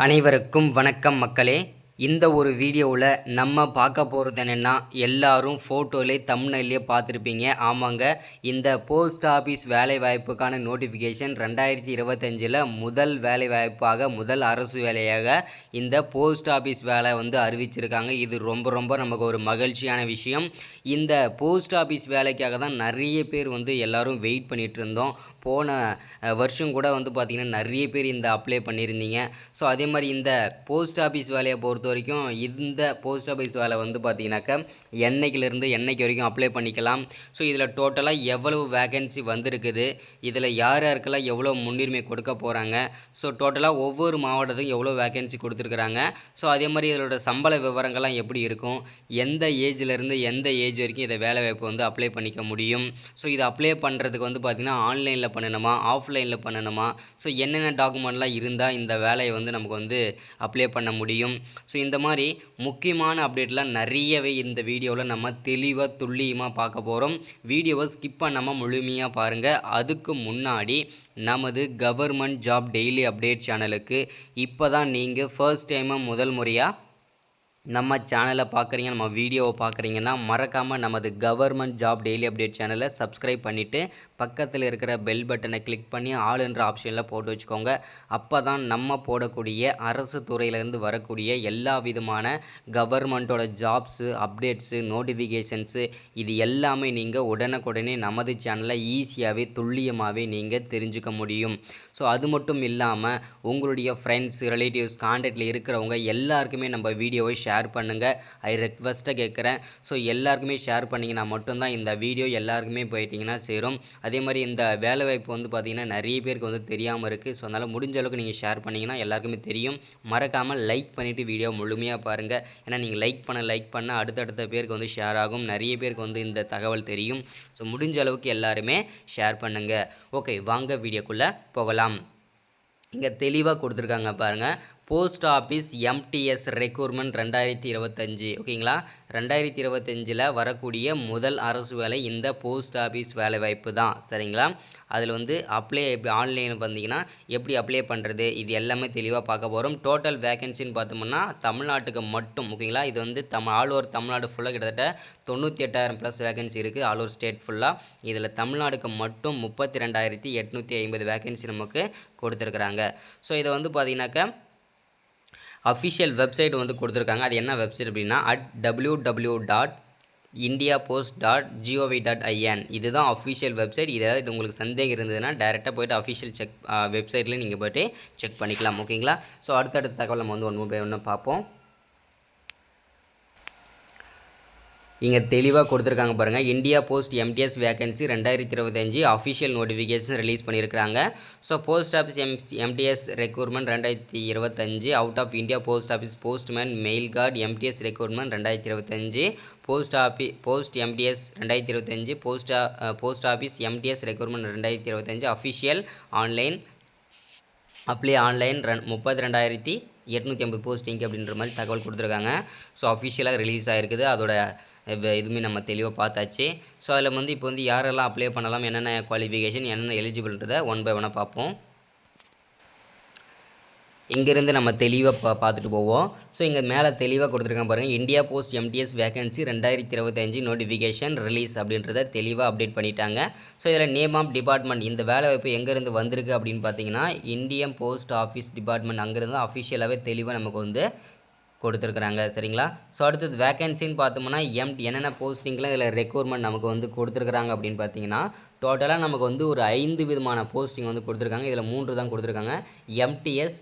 அனைவருக்கும் வணக்கம் மக்களே. இந்த ஒரு வீடியோவில் நம்ம பார்க்க போகிறது என்னென்னா, எல்லாரும் ஃபோட்டோலே தம்ப்நெயிலே பார்த்துருப்பீங்க. ஆமாங்க, இந்த போஸ்ட் ஆஃபீஸ் வேலைவாய்ப்புக்கான நோட்டிஃபிகேஷன் 2025 முதல் வேலைவாய்ப்பாக, முதல் அரசு வேலையாக இந்த போஸ்ட் ஆஃபீஸ் வேலை அறிவிச்சிருக்காங்க. இது ரொம்ப ரொம்ப நமக்கு ஒரு மகிழ்ச்சியான விஷயம். இந்த போஸ்ட் ஆஃபீஸ் வேலைக்காக தான் நிறைய பேர் எல்லோரும் வெயிட் பண்ணிகிட்டு இருந்தோம். போன வருஷம் கூட பார்த்திங்கன்னா நிறைய பேர் இந்த அப்ளை பண்ணியிருந்தீங்க. ஸோ அதே மாதிரி இந்த போஸ்ட் ஆஃபீஸ் வேலையை பொறுத்த வரைக்கும் இந்த போஸ்ட் ஆஃபீஸ் வேலை பார்த்திங்கனாக்கா என்னைக்கிலேருந்து என்னைக்கு வரைக்கும் அப்ளை பண்ணிக்கலாம். ஸோ இதில் டோட்டலாக எவ்வளவு வேகன்சி வந்திருக்குது, இதில் யார் யாருக்கெல்லாம் எவ்வளோ முன்னுரிமை கொடுக்க போகிறாங்க, ஸோ டோட்டலாக ஒவ்வொரு மாவட்டத்துக்கும் எவ்வளோ வேகன்சி கொடுத்துருக்குறாங்க, ஸோ அதே மாதிரி இதோட சம்பள விவரங்கள்லாம் எப்படி இருக்கும், எந்த ஏஜ்லேருந்து எந்த ஏஜ் வரைக்கும் இதை வேலைவாய்ப்பு அப்ளை பண்ணிக்க முடியும், ஸோ இதை அப்ளை பண்ணுறதுக்கு பார்த்திங்கன்னா ஆன்லைனில் பண்ணணுமா ஆஃப்லைனில் பண்ணணுமா, ஸோ என்னென்ன டாக்குமெண்ட்லாம் இருந்தால் இந்த வேலையை நமக்கு அப்ளை பண்ண முடியும். ஸோ இந்த மாதிரி முக்கியமான அப்டேட்லாம் நிறையவே இந்த வீடியோவில் நம்ம தெளிவாக துல்லியமாக பார்க்க போகிறோம். வீடியோவை ஸ்கிப் பண்ணாமல் முழுமையாக பாருங்கள். அதுக்கு முன்னாடி நமது கவர்மெண்ட் ஜாப் டெய்லி அப்டேட் சேனலுக்கு இப்போ தான் நீங்கள் ஃபர்ஸ்ட் டைமாக முதல் முறையாக நம்ம சேனலை பார்க்குறீங்க, நம்ம வீடியோவை பார்க்குறீங்கன்னா மறக்காமல் நமது கவர்மெண்ட் ஜாப் டெய்லி அப்டேட் சேனலை சப்ஸ்கிரைப் பண்ணிவிட்டு பக்கத்தில் இருக்கிற பெல் பட்டனை கிளிக் பண்ணி ஆல் என்ற ஆப்ஷனில் போட்டு வச்சுக்கோங்க. அப்போ தான் நம்ம போடக்கூடிய அரசு துறையிலேருந்து வரக்கூடிய எல்லா விதமான கவர்மெண்ட்டோட ஜாப்ஸு, அப்டேட்ஸு, நோட்டிஃபிகேஷன்ஸு இது எல்லாமே நீங்கள் உடனுக்குடனே நமது சேனலில் ஈஸியாகவே துல்லியமாகவே நீங்கள் தெரிஞ்சுக்க முடியும். ஸோ அது மட்டும் இல்லாமல் உங்களுடைய ஃப்ரெண்ட்ஸ், ரிலேட்டிவ்ஸ், கான்டாக்டில் இருக்கிறவங்க எல்லாருக்குமே நம்ம வீடியோவை ஷேர் பண்ணுங்கள். ஐ ரெக்வஸ்ட்டாக கேட்குறேன். ஸோ எல்லாருக்குமே ஷேர் பண்ணிங்கன்னா மட்டும்தான் இந்த வீடியோ எல்லாருக்குமே போயிட்டிங்கன்னா சேரும். அதே மாதிரி இந்த வேலைவாய்ப்பு பார்த்திங்கன்னா நிறைய பேருக்கு தெரியாமல் இருக்குது. ஸோ அதனால் முடிஞ்ச அளவுக்கு நீங்கள் ஷேர் பண்ணிங்கன்னா எல்லாருக்குமே தெரியும். மறக்காமல் லைக் பண்ணிவிட்டு வீடியோ முழுமையாக பாருங்கள். ஏன்னா நீங்கள் லைக் பண்ண அடுத்தடுத்த பேருக்கு ஷேர் ஆகும். நிறைய பேருக்கு இந்த தகவல் தெரியும். ஸோ முடிஞ்ச அளவுக்கு எல்லாருமே ஷேர் பண்ணுங்கள். ஓகே, வாங்க வீடியோக்குள்ளே போகலாம். இங்கே தெளிவாக கொடுத்துருக்காங்க பாருங்கள். Post office MTS recruitment 2025. ஓகேங்களா, 2025 வரக்கூடிய முதல் அரசு வேலை இந்த போஸ்ட் ஆஃபீஸ் வேலைவாய்ப்பு தான். சரிங்களா, அதில் அப்ளை எப்படி ஆன்லைனில் வந்தீங்கன்னா எப்படி அப்ளை பண்ணுறது இது எல்லாமே தெளிவாக பார்க்க போகிறோம். டோட்டல் வேகன்சின்னு பார்த்தோம்னா தமிழ்நாட்டுக்கு மட்டும். ஓகேங்களா, இது ஆல் ஓவர் தமிழ்நாடு ஃபுல்லாக கிட்டத்தட்ட 98,000 ப்ளஸ் வேகன்சி இருக்குது ஆல் ஓவர் ஸ்டேட் ஃபுல்லாக. இதில் தமிழ்நாடுக்கு மட்டும் 32,850 வேகன்சி நமக்கு கொடுத்துருக்குறாங்க. ஸோ இதை பார்த்தீங்கன்னாக்கா அஃபிஷியல் வெப்சைட் கொடுத்துருக்காங்க. அது என்ன வெப்சைட் அப்படின்னா www.indiapost.gov.in. இதுதான் அஃபிஷியல் வெப்சைட். இதாவது உங்களுக்கு சந்தேகம் இருந்ததுன்னா டேரெக்டாக போய்ட்டு அஃபிஷியல் வெப்சைட்டில் நீங்கள் போய்ட்டு செக் பண்ணிக்கலாம். ஓகேங்களா, ஸோ அடுத்தடுத்த தகவல் நம்ம ஒன்று பை ஒன்று பார்ப்போம். இங்கே தெளிவாக கொடுத்துருக்காங்க பாருங்கள். India post MTS vacancy 2025 official notification release பண்ணியிருக்கிறாங்க. So post office MTS recruitment 2025, out of India post office postman mail guard MTS recruitment 2025, post MTS 2025, post office MTS recruitment 2025 official online apply online 32,850 posting அப்படின்ற மாதிரி தகவல் கொடுத்துருக்காங்க. So அஃபிஷியலாக release ஆகிருக்குது. அதோட இதுவுமே நம்ம தெளிவாக பார்த்தாச்சு. ஸோ அதில் இப்போ யாரெல்லாம் அப்ளை பண்ணலாம், என்னென்ன குவாலிஃபிகேஷன், என்னென்ன எலிஜிபிள்ன்றதை ஒன் பை ஒன்னாக பார்ப்போம். இங்கேருந்து நம்ம தெளிவாக பார்த்துட்டு போவோம். ஸோ இங்கே மேலே தெளிவாக கொடுத்துருக்காங்க பாருங்கள். India post MTS vacancy 2025 notification release அப்படின்றத தெளிவாக அப்டேட் பண்ணிட்டாங்க. ஸோ இதில் நேம் ஆஃப் டிபார்ட்மெண்ட், இந்த வேலைவாய்ப்பு எங்கேருந்து வந்திருக்கு அப்படின்னு பார்த்தீங்கன்னா இந்தியன் போஸ்ட் ஆஃபீஸ் டிபார்ட்மெண்ட் அங்கேருந்து அஃபிஷியலாகவே தெளிவாக நமக்கு கொடுத்துருக்குறாங்க. சரிங்களா, ஸோ அடுத்தது வேகன்சின்னு பார்த்தோம்னா என்னென்ன போஸ்டிங்லாம் இதில் ரெக்ரூட்மெண்ட் நமக்கு கொடுத்துருக்குறாங்க அப்படின்னு பார்த்தீங்கன்னா டோட்டலாக நமக்கு ஒரு 5 விதமான போஸ்டிங் கொடுத்துருக்காங்க. இதில் 3 தான் கொடுத்துருக்காங்க. எம்டிஎஸ்,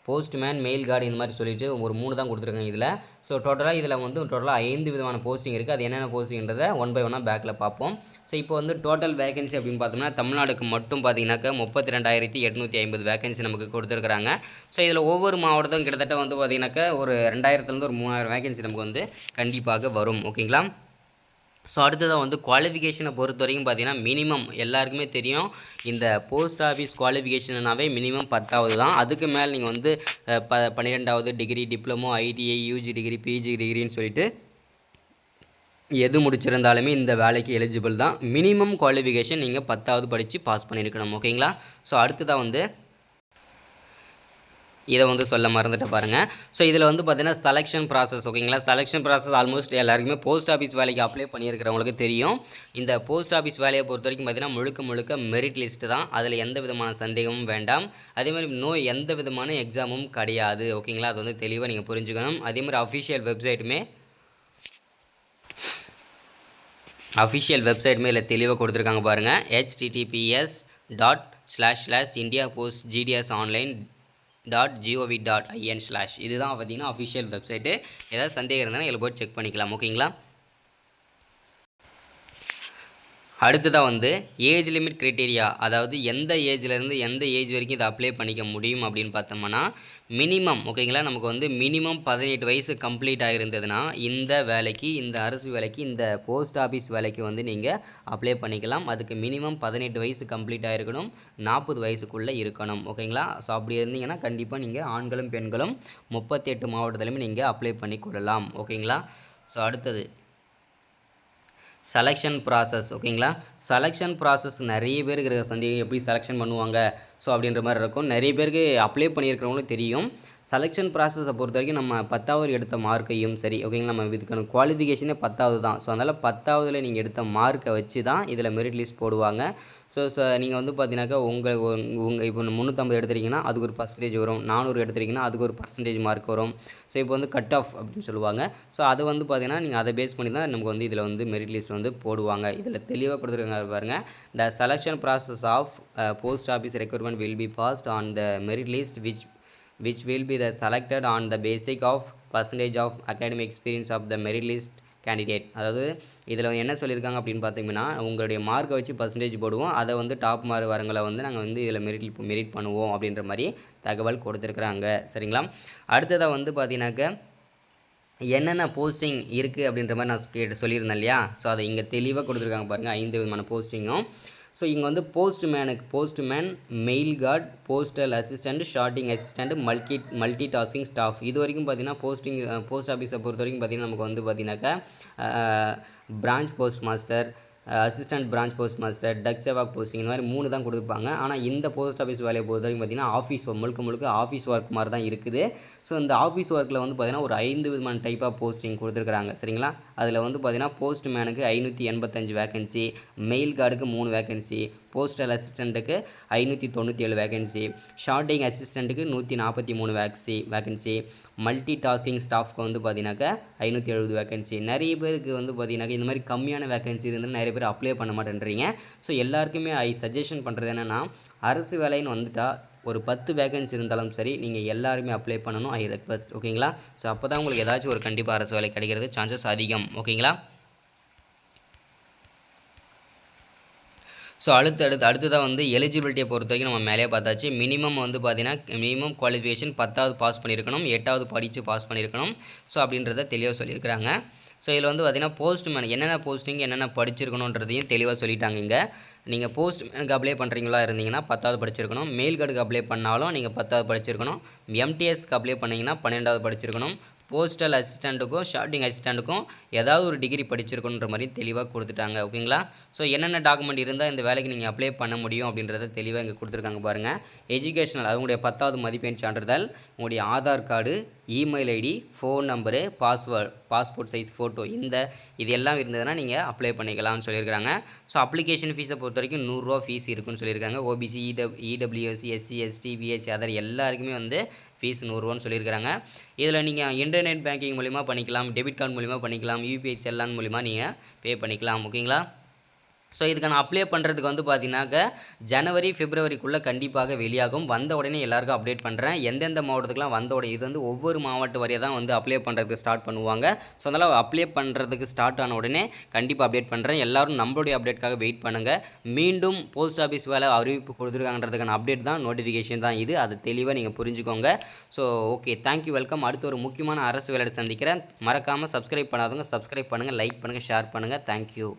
போஸ்ட்மேன், மெயில் கார்டு இந்த மாதிரி சொல்லிட்டு ஒரு 3 தான் கொடுத்துருக்காங்க இதில். ஸோ டோட்டலாக இதில் டோட்டலாக 5 விதமான போஸ்டிங் இருக்குது. அது என்னென்ன போஸ்டிங்கிறத ஒன் பை ஒன்னாக பேக்கில் பார்ப்போம். ஸோ இப்போ டோட்டல் வேகன்சி அப்படின்னு பார்த்தோம்னா தமிழ்நாடுக்கு மட்டும் பார்த்தீங்கன்னாக்கா 32,850 வேகன்சி நமக்கு கொடுத்துருக்குறாங்க. ஸோ இதில் ஒவ்வொரு மாவட்டத்தும் கிட்டத்தட்ட பார்த்தீங்கன்னாக்கா ஒரு 2,000 ஒரு 3,000 வேகன்சி நமக்கு கண்டிப்பாக வரும். ஓகேங்களா, ஸோ அடுத்ததாக குவாலிஃபிகேஷனை பொறுத்த வரைக்கும் பார்த்தீங்கன்னா மினிமம் எல்லாருக்குமே தெரியும், இந்த போஸ்ட் ஆஃபீஸ் குவாலிஃபிகேஷன்னாவே மினிமம் 10வது தான். அதுக்கு மேலே நீங்கள் 12வது degree, diploma, ITI, UG degree, PG டிகிரின்னு சொல்லிட்டு எது முடிச்சிருந்தாலுமே இந்த வேலைக்கு எலிஜிபிள் தான். மினிமம் குவாலிஃபிகேஷன் நீங்கள் 10வது படித்து பாஸ் பண்ணியிருக்கணும். ஓகேங்களா, ஸோ அடுத்ததாக இதை வந்து சொல்ல மறந்துட்டு பாருங்கள். ஸோ இதில் வந்து பார்த்தீங்கன்னா செலெக்ஷன் ப்ராசஸ் ஓகேங்களா. செலெக்ஷன் ப்ராசஸ் ஆல்மோஸ்ட் எல்லாருக்குமே போஸ்ட் ஆஃபீஸ் வேலைக்கு அப்ளை பண்ணியிருக்கிறவங்களுக்கு தெரியும். இந்த போஸ்ட் ஆஃபீஸ் வேலையை பொறுத்த வரைக்கும் பார்த்தீங்கன்னா முழுக்க மெரிட் லிஸ்ட்டு தான். அதில் எந்த விதமான சந்தேகமும் வேண்டாம். அதேமாதிரி எந்த விதமான எக்ஸாமும் கிடையாது ஓகேங்களா. அது வந்து தெளிவாக நீங்கள் புரிஞ்சுக்கணும். அதேமாதிரி அஃபிஷியல் வெப்சைட்டுமே இதில் தெளிவாக கொடுத்துருக்காங்க பாருங்கள். https://indiapostgdsonline.gov.in/ இதுதான் பார்த்தீங்கன்னா அஃபிஷியல் வெப்சைட்டு. ஏதாவது சந்தேகம் இருந்தால் இதில் போய் செக் பண்ணிக்கலாம் ஓகேங்களா. அடுத்ததாக வந்து ஏஜ் லிமிட் க்ரைட்டீரியா, அதாவது எந்த ஏஜ்லேருந்து எந்த ஏஜ் வரைக்கும் இதை அப்ளை பண்ணிக்க முடியும் அப்படின்னு பார்த்தோம்னா மினிமம் ஓகேங்களா. நமக்கு வந்து மினிமம் 18 வயசு கம்ப்ளீட் ஆகிருந்ததுன்னா இந்த வேலைக்கு, இந்த அரசு வேலைக்கு, இந்த போஸ்ட் ஆஃபீஸ் வேலைக்கு வந்து நீங்கள் அப்ளை பண்ணிக்கலாம். அதுக்கு மினிமம் 18 வயசு கம்ப்ளீட் ஆகிருக்கணும், 40 வயசுக்குள்ளே இருக்கணும் ஓகேங்களா. ஸோ அப்படி இருந்தீங்கன்னா கண்டிப்பாக நீங்கள் ஆண்களும் பெண்களும் 38 மாவட்டத்திலுமே நீங்கள் அப்ளை பண்ணி கொள்ளலாம் ஓகேங்களா. ஸோ அடுத்தது செலெக்ஷன் ப்ராசஸ் ஓகேங்களா. செலெக்ஷன் ப்ராசஸ் நிறைய பேருக்கு இருக்கிற சந்தேகம் எப்படி செலெக்ஷன் பண்ணுவாங்க ஸோ அப்படின்ற மாதிரி இருக்கும். நிறைய பேருக்கு அப்ளை பண்ணியிருக்கிறவங்களும் தெரியும். செலெக்ஷன் ப்ராசஸை பொறுத்த வரைக்கும் நம்ம 10வது எடுத்த மார்க்கையும் சரி ஓகேங்களா. நம்ம இதுக்கான குவாலிஃபிகேஷனே 10வது தான். ஸோ அதனால் 10வதுல நீங்கள் எடுத்த மார்க்கை வச்சு தான் இதில் மெரிட் லிஸ்ட் போடுவாங்க. ஸோ நீங்கள் வந்து பார்த்தீங்கன்னாக்கா உங்கள் இப்போ 350 எடுத்துட்டிங்கன்னா அதுக்கு ஒரு பர்சன்டேஜ் வரும், 400 எடுத்துட்டிங்கன்னா அதுக்கு ஒரு பர்சன்டேஜ் மார்க் வரும். ஸோ இப்போ வந்து கட் ஆஃப் அப்படின்னு சொல்லுவாங்க. ஸோ அதை வந்து பார்த்தீங்கன்னா நீங்கள் அதை பேஸ் பண்ணி தான் நமக்கு வந்து இதில் வந்து மெரிட் லிஸ்ட் வந்து போடுவாங்க. இதில் தெளிவாக கொடுத்துருக்காங்க பாருங்கள். The selection process of post office recruitment will be based on the merit list which will be the selected on the basis of percentage of academic experience of the merit list candidate. அதாவது இதில் என்ன சொல்லியிருக்காங்க அப்படின்னு பார்த்தீங்கன்னா உங்களுடைய மார்க்கை வச்சு percentage போடுவோம். அதை வந்து டாப் மார்க் வரங்களை வந்து நாங்கள் வந்து இதில் மெரிட் பண்ணுவோம் அப்படின்ற மாதிரி தகவல் கொடுத்துருக்குறாங்க சரிங்களா. அடுத்ததாக வந்து பார்த்தீங்கன்னாக்க என்னென்ன போஸ்டிங் இருக்குது அப்படின்ற மாதிரி நான் சொல்லியிருந்தேன் இல்லையா. ஸோ அதை இங்கே தெளிவாக கொடுத்துருக்காங்க பாருங்கள். 5 விதமான போஸ்டிங்கும். ஸோ இங்கே வந்து postman, mail card, postal assistant, sorting assistant, multi tasking staff. இது வரைக்கும் பார்த்தீங்கன்னா போஸ்ட் ஆஃபீஸை பொறுத்த வரைக்கும் பார்த்தீங்கன்னா நமக்கு வந்து பார்த்தீங்கன்னாக்கா branch post master, assistant branch post master, Dak Sevak posting இந்த மாதிரி 3 தான் கொடுத்துருப்பாங்க. ஆனால் இந்த போஸ்ட் ஆஃபீஸ் வேலையை பொறுத்த வரைக்கும் பார்த்தீங்கன்னா ஆஃபீஸ் முழுக்க ஆஃபீஸ் ஒர்க் மாதிரி தான் இருக்குது. ஸோ இந்த ஆஃபீஸ் ஒர்க்கில் வந்து பார்த்தீங்கன்னா ஒரு 5 விதமான டைப் ஆஃப் போஸ்டிங் கொடுத்துருக்குறாங்க சரிங்களா. அதில் வந்து பார்த்தீங்கன்னா போஸ்ட்மேனுக்கு 585 வேகன்சி, மெயில் கார்டுக்கு 3 வேகன்சி, போஸ்டல் அசிஸ்டண்ட்டுக்கு 597 வேகன்சி, ஷார்ட்டிங் அசிஸ்டண்ட்டுக்கு 143 வேகன்சி, மல்டி டாஸ்கிங் ஸ்டாஃப்க்கு வந்து பார்த்தீங்கன்னாக்கா 570 வேகன்சி. நிறைய பேருக்கு வந்து பார்த்தீங்கன்னாக்கா இந்த மாதிரி கம்மியான வேகன்சி இருந்தாலும் நிறைய பேர் அப்ளை பண்ண மாட்டேன்றீங்க. ஸோ எல்லாருக்குமே சஜஷன் பண்ணுறது என்னென்னா அரசு வேலைன்னு வந்துட்டால் ஒரு 10 வேகன்சி இருந்தாலும் சரி நீங்கள் எல்லாருமே அப்ளை பண்ணணும். ஐ ரெக்வஸ்ட் ஓகேங்களா. ஸோ அப்போ தான் உங்களுக்கு ஏதாச்சும் ஒரு கண்டிப்பாக அரசு வேலை கிடைக்கிறது சான்சஸ் அதிகம் ஓகேங்களா. ஸோ அடுத்ததாக வந்து எலிஜிபிலிட்டியை பொறுத்த வரைக்கும் நம்ம மேலே பார்த்தாச்சு. மினிமம் வந்து பார்த்தீங்கன்னா மினிமம் குவாலிஃபிகேஷன் 10வது பாஸ் பண்ணியிருக்கணும், 8வது படித்து பாஸ் பண்ணியிருக்கணும். ஸோ அப்படின்றத தெளிவாக சொல்லியிருக்கிறாங்க. ஸோ இதில் வந்து பார்த்தீங்கன்னா போஸ்ட்மேன் என்னென்ன போஸ்டிங் என்னென்ன படிச்சிருக்கணுன்றதையும் தெளிவாக சொல்லிட்டாங்க. இங்கே நீங்கள் போஸ்ட்மேனுக்கு அப்ளை பண்ணுறீங்களா இருந்தீங்கன்னா 10வது படிச்சிருக்கணும், மெயில் கார்டுக்கு அப்ளை பண்ணாலும் நீங்கள் 10வது படிச்சிருக்கணும், எம்டிஎஸ்க்கு அப்ளை பண்ணிங்கன்னா 12வது படிச்சிருக்கணும், போஸ்டல் அசிஸ்டண்ட்டுக்கும் ஷார்ட்டிங் அசிஸ்டண்ட்டுக்கும் ஏதாவது ஒரு டிகிரி படிச்சிருக்கணுன்ற மாதிரி தெளிவாக கொடுத்துட்டாங்க ஓகேங்களா. ஸோ என்னென்ன டாக்குமெண்ட் இருந்தால் இந்த வேலைக்கு நீங்கள் அப்ளை பண்ண முடியும் அப்படின்றத தெளிவாக இங்கே கொடுத்துருக்காங்க பாருங்கள். எஜுகேஷனல் உங்களுடைய 10வது மதிப்பெண் சான்றிதழ், உங்களுடைய Aadhaar card, email ID, phone number, passport size photo இது எல்லாம் இருந்ததுன்னா நீங்கள் அப்ளை பண்ணிக்கலாம்னு சொல்லியிருக்காங்க. ஸோ அப்ளிகேஷன் ஃபீஸை பொறுத்த வரைக்கும் 100 ரூபா ஃபீஸ் இருக்குன்னு சொல்லியிருக்காங்க. OBC, EWS, SC, ST, PH other எல்லாருக்குமே வந்து ஃபீஸ் 100 ரூபான்னு சொல்லியிருக்காங்க. இதில் நீங்கள் இன்டர்நெட் பேங்கிங் மூலிமா பண்ணிக்கலாம், டெபிட் கார்டு மூலிமா பண்ணிக்கலாம், யூபிஐ செல்லான் மூலிமா நீங்கள் பே பண்ணிக்கலாம் ஓகேங்களா. ஸோ இதுக்கான அப்ளை பண்ணுறதுக்கு வந்து பார்த்தீங்கன்னாக்க ஜனவரி பிப்ரவரிக்குள்ளே கண்டிப்பாக வெளியாகும். வந்த உடனே எல்லாருக்கும் அப்டேட் பண்ணுறேன். எந்தெந்த மாவட்டத்துக்குலாம் வந்த உடனே இது வந்து ஒவ்வொரு மாவட்ட வரையாக தான் வந்து அப்ளை பண்ணுறதுக்கு ஸ்டார்ட் பண்ணுவாங்க. ஸோ அதனால் அப்ளை பண்ணுறதுக்கு ஸ்டார்ட் ஆன உடனே கண்டிப்பாக அப்டேட் பண்ணுறேன். எல்லோரும் நம்மளுடைய அப்டேட்காக வெயிட் பண்ணுங்கள். மீண்டும் போஸ்ட் ஆஃபீஸ் வேலை அறிவிப்பு கொடுத்துருக்காங்கன்றதுக்கான அப்டேட் தான், நோட்டிஃபிகேஷன் தான் இது. அது தெளிவாக நீங்கள் புரிஞ்சுக்கோங்க. So okay, thank you, welcome. அடுத்து ஒரு முக்கியமான அரசு வேலை சந்திக்கிறேன். மறக்காமல் சப்ஸ்கிரைப் பண்ணாதவங்க சப்ஸ்கிரைப் பண்ணுங்கள், லைக் பண்ணுங்கள், ஷேர் பண்ணுங்கள். தேங்க்யூ.